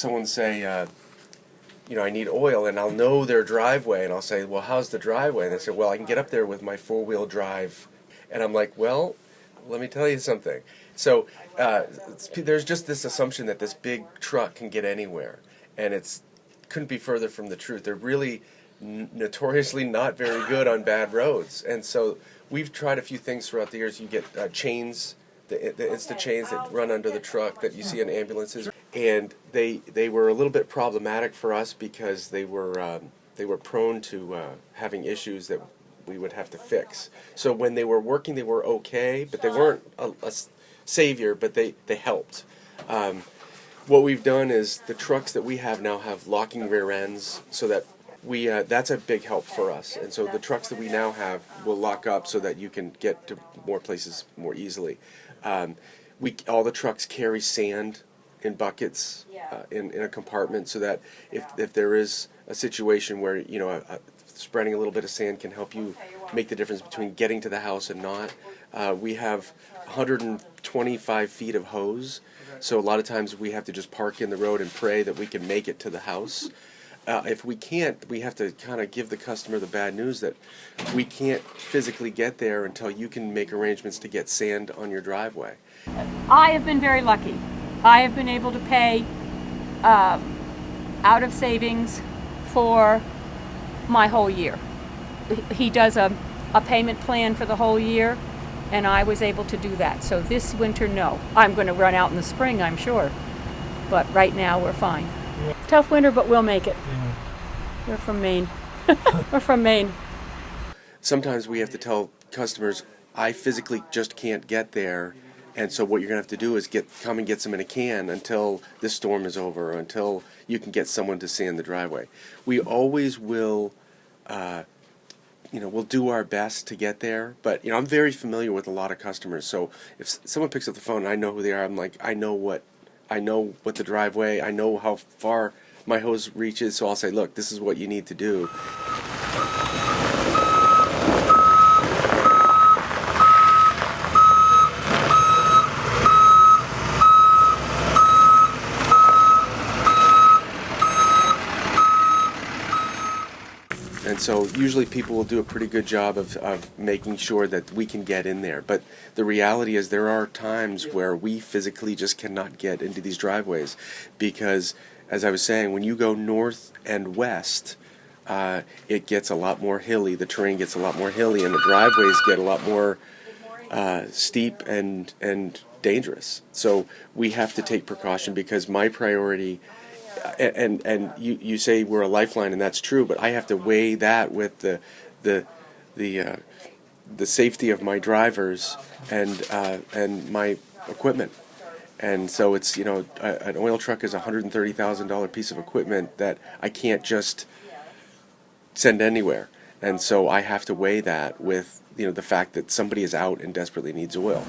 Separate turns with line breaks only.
someone say, I need oil, and I'll know their driveway, and I'll say, well, how's the driveway? And they say, well, I can get up there with my four-wheel drive. And I'm like, well, let me tell you something. So there's just this assumption that this big truck can get anywhere, and it's couldn't be further from the truth. They're really notoriously not very good on bad roads, and so we've tried a few things throughout the years. You get chains, the Insta chains that run under the truck that you see in ambulances, and they were a little bit problematic for us because they were prone to having issues that we would have to fix. So when they were working, they were okay, but they weren't a savior, but they helped. What we've done is the trucks that we have now have locking rear ends, so that that's a big help for us. And so the trucks that we now have will lock up so that you can get to more places more easily. All the trucks carry sand in buckets in a compartment, so that if there is a situation where spreading a little bit of sand can help you make the difference between getting to the house and not. We have 125 feet of hose, so a lot of times we have to just park in the road and pray that we can make it to the house. If we can't, we have to kind of give the customer the bad news that we can't physically get there until you can make arrangements to get sand on your driveway.
I have been very lucky. I have been able to pay out of savings for my whole year. He does a payment plan for the whole year, and I was able to do that. So this winter, no. I'm going to run out in the spring, I'm sure. But right now, we're fine. Yeah. Tough winter, but we'll make it. Yeah. We're from Maine. We're from Maine.
Sometimes we have to tell customers, I physically just can't get there, and so what you're going to have to do is come and get some in a can until this storm is over, or until you can get someone to sand the driveway. We always will, we'll do our best to get there, but I'm very familiar with a lot of customers, so if someone picks up the phone and I know who they are, I'm like, I know what the driveway, I know how far my hose reaches, so I'll say, look, this is what you need to do. And so usually people will do a pretty good job of making sure that we can get in there. But the reality is there are times where we physically just cannot get into these driveways because, as I was saying, when you go north and west, it gets a lot more hilly. The terrain gets a lot more hilly, and the driveways get a lot more steep and dangerous. So we have to take precaution because my priority... And you say we're a lifeline, and that's true, but I have to weigh that with the safety of my drivers and my equipment. And so it's an oil truck is a $130,000 piece of equipment that I can't just send anywhere, and so I have to weigh that with the fact that somebody is out and desperately needs oil.